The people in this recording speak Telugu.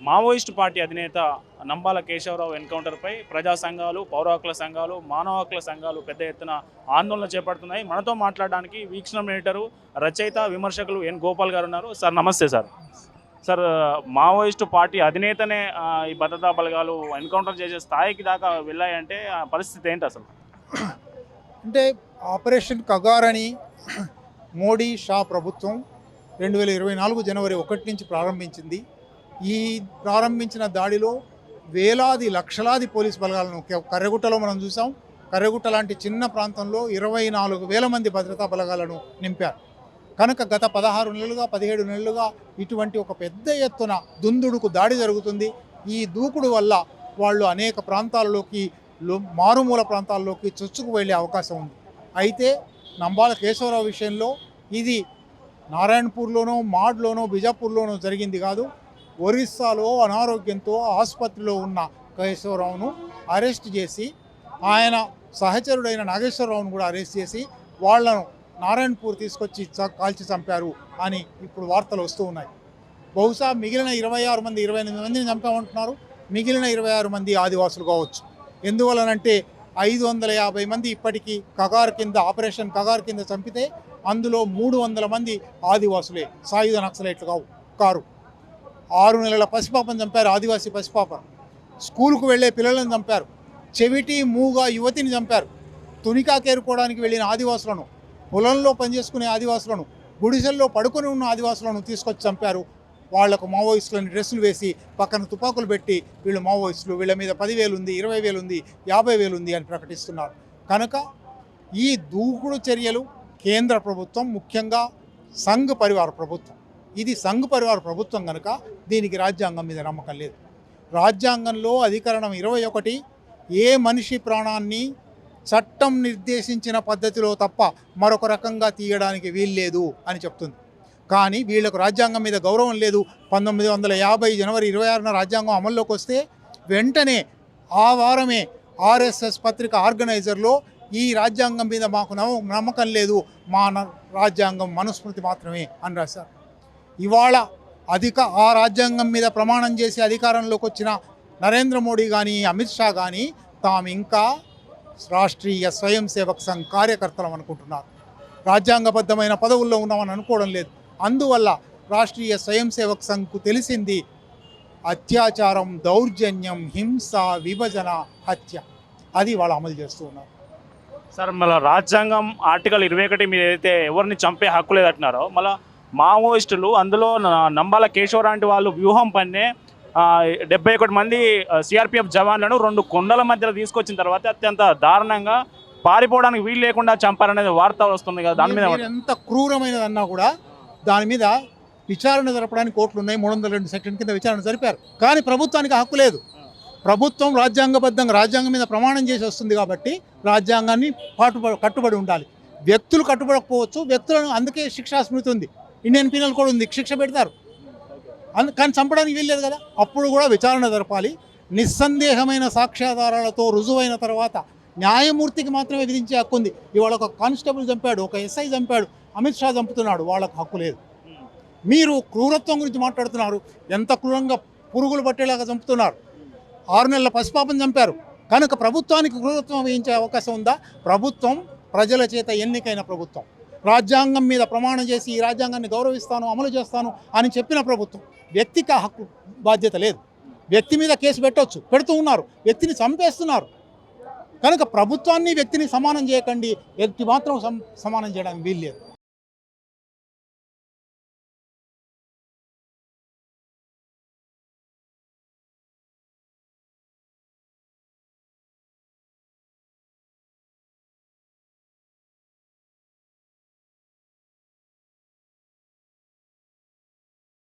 మావోయిస్టు పార్టీ అధినేత నంబాల కేశవరావు ఎన్కౌంటర్పై ప్రజా సంఘాలు, పౌర హక్కుల సంఘాలు, మానవ హక్కుల సంఘాలు పెద్ద ఎత్తున ఆందోళన చేపడుతున్నాయి. మనతో మాట్లాడడానికి వీక్షణ మీటరు రచయిత, విమర్శకులు ఎన్ గోపాల్ గారు ఉన్నారు. సార్ నమస్తే సార్. సార్, మావోయిస్టు పార్టీ అధినేతనే ఈ భద్రతా బలగాలు ఎన్కౌంటర్ చేసే స్థాయికి దాకా వెళ్ళాయంటే ఆ పరిస్థితి ఏంటి అసలు? అంటే ఆపరేషన్ కగార్ అని మోడీ షా ప్రభుత్వం 2024 జనవరి 1 నుంచి ప్రారంభించింది. ఈ ప్రారంభించిన దాడిలో వేలాది లక్షలాది పోలీస్ బలగాలను కర్రెగుట్టలో మనం చూసాం. కర్రెగుట్ట లాంటి చిన్న ప్రాంతంలో 24,000 మంది భద్రతా బలగాలను నింపారు. కనుక గత 16 నెలలుగా 17 నెలలుగా ఇటువంటి ఒక పెద్ద ఎత్తున దుందుడుకు దాడి జరుగుతుంది. ఈ దూకుడు వల్ల వాళ్ళు అనేక ప్రాంతాలలోకి, మారుమూల ప్రాంతాల్లోకి చొచ్చుకు వెళ్ళే అవకాశం ఉంది. అయితే నంబాల కేశవరావు విషయంలో ఇది నారాయణపూర్లోనో, మాడ్లోనో, బిజాపూర్లోనో జరిగింది కాదు. ఒరిస్సాలో అనారోగ్యంతో ఆసుపత్రిలో ఉన్న కేశవరావును అరెస్ట్ చేసి, ఆయన సహచరుడైన నాగేశ్వరరావును కూడా అరెస్ట్ చేసి వాళ్లను నారాయణపూర్ తీసుకొచ్చి కాల్చి చంపారు అని ఇప్పుడు వార్తలు వస్తూ ఉన్నాయి. బహుశా మిగిలిన 26 మంది, 28 మందిని చంపామంటున్నారు. మిగిలిన 26 మంది ఆదివాసులు కావచ్చు. ఎందువలనంటే 550 మంది ఇప్పటికీ కగార్ కింద, ఆపరేషన్ కగార్ కింద చంపితే అందులో 300 మంది ఆదివాసులే, సాయుధ నక్సలైట్లు కారు. 6 నెలల పసిపాపను చంపారు, ఆదివాసీ పసిపాప. స్కూలుకు వెళ్ళే పిల్లలను చంపారు. చెవిటి మూగ యువతిని చంపారు. తునికాకేరుకోవడానికి వెళ్ళిన ఆదివాసులను, పొలంలో పనిచేసుకునే ఆదివాసులను, గుడిసెల్లో పడుకొని ఉన్న ఆదివాసులను తీసుకొచ్చి చంపారు. వాళ్లకు మావోయిస్టులని డ్రెస్సులు వేసి పక్కన తుపాకులు పెట్టి వీళ్ళు మావోయిస్టులు, వీళ్ళ మీద 10,000 ఉంది, 20,000 ఉంది, 50,000 ఉంది అని ప్రకటిస్తున్నారు. కనుక ఈ దూకుడు చర్యలు కేంద్ర ప్రభుత్వం, ముఖ్యంగా సంఘ్ పరివార ప్రభుత్వం, ఇది సంఘ్ పరివార ప్రభుత్వం కనుక దీనికి రాజ్యాంగం మీద నమ్మకం లేదు. రాజ్యాంగంలో అధికరణం 21 ఏ మనిషి ప్రాణాన్ని చట్టం నిర్దేశించిన పద్ధతిలో తప్ప మరొక రకంగా తీయడానికి వీల్లేదు అని చెప్తుంది. కానీ వీళ్లకు రాజ్యాంగం మీద గౌరవం లేదు. 1950 జనవరి 26న రాజ్యాంగం అమల్లోకి వస్తే వెంటనే ఆ వారమే ఆర్ఎస్ఎస్ పత్రిక ఆర్గనైజర్లో ఈ రాజ్యాంగం మీద మాకు నమ్మకం లేదు, మా రాజ్యాంగం మనుస్మృతి మాత్రమే అని రాశారు. ఇవాళ ఆ రాజ్యాంగం మీద ప్రమాణం చేసి అధికారంలోకి వచ్చిన నరేంద్ర మోడీ కానీ, అమిత్ షా కానీ తాము ఇంకా రాష్ట్రీయ స్వయం సేవక్ సంఘ్ కార్యకర్తలం అనుకుంటున్నారు. రాజ్యాంగబద్ధమైన పదవుల్లో ఉన్నామని అనుకోవడం లేదు. అందువల్ల రాష్ట్రీయ స్వయం సేవక్ సంఘ్కు తెలిసింది అత్యాచారం, దౌర్జన్యం, హింస, విభజన, హత్య, అది వాళ్ళు అమలు చేస్తూ ఉన్నారు. సార్, మళ్ళీ రాజ్యాంగం ఆర్టికల్ 21 మీద అయితే ఎవరిని చంపే హక్కు లేదంటున్నారో, మళ్ళీ మావోయిస్టులు అందులో నంబాల కేశవరావు వాళ్ళు వ్యూహం పన్నే 71 మంది సిఆర్పిఎఫ్ జవాన్లను 2 కొండల మధ్యలో తీసుకొచ్చిన తర్వాత అత్యంత దారుణంగా పారిపోవడానికి వీలు లేకుండా చంపారనేది వార్త వస్తుంది కదా. దాని మీద ఎంత క్రూరమైనదన్నా కూడా దాని మీద విచారణ జరపడానికి కోర్టులు ఉన్నాయి. 302 సెక్షన్ కింద విచారణ జరిపారు. కానీ ప్రభుత్వానికి హక్కు లేదు. ప్రభుత్వం రాజ్యాంగబద్ధంగా రాజ్యాంగం మీద ప్రమాణం చేసి వస్తుంది కాబట్టి రాజ్యాంగాన్ని కట్టుబడి ఉండాలి. వ్యక్తులు కట్టుబడకపోవచ్చు. వ్యక్తులను అందుకే శిక్షా స్మృతి ఉంది, ఇండియన్ పీనల్ కోడ్ ఉంది, శిక్ష పెడతారు. కానీ చంపడానికి వీల్లేదు కదా. అప్పుడు కూడా విచారణ జరపాలి. నిస్సందేహమైన సాక్ష్యాధారాలతో రుజువైన తర్వాత న్యాయమూర్తికి మాత్రమే విధించే హక్కు ఉంది. ఇవాళ ఒక కానిస్టేబుల్ చంపాడు, ఒక ఎస్ఐ చంపాడు, అమిత్ షా చంపుతున్నాడు, వాళ్ళకు హక్కు లేదు. మీరు క్రూరత్వం గురించి మాట్లాడుతున్నారు. ఎంత క్రూరంగా పురుగులు పట్టేలాగా చంపుతున్నారు. 6 నెలల పసిపాపను చంపారు. కనుక ప్రభుత్వానికి క్రూరత్వం వహించే అవకాశం ఉందా? ప్రభుత్వం ప్రజల చేత ఎన్నికైన ప్రభుత్వం, రాజ్యాంగం మీద ప్రమాణం చేసి ఈ రాజ్యాంగాన్ని గౌరవిస్తాను, అమలు చేస్తాను అని చెప్పిన ప్రభుత్వం. వ్యక్తికి ఆ హక్కు బాధ్యత లేదు. వ్యక్తి మీద కేసు పెట్టవచ్చు, పెడుతూ ఉన్నారు. వ్యక్తిని చంపేస్తున్నారు. కనుక ప్రభుత్వాన్ని వ్యక్తిని సమానం చేయకండి. వ్యక్తి మాత్రం సమానం చేయడానికి వీల్లేదు.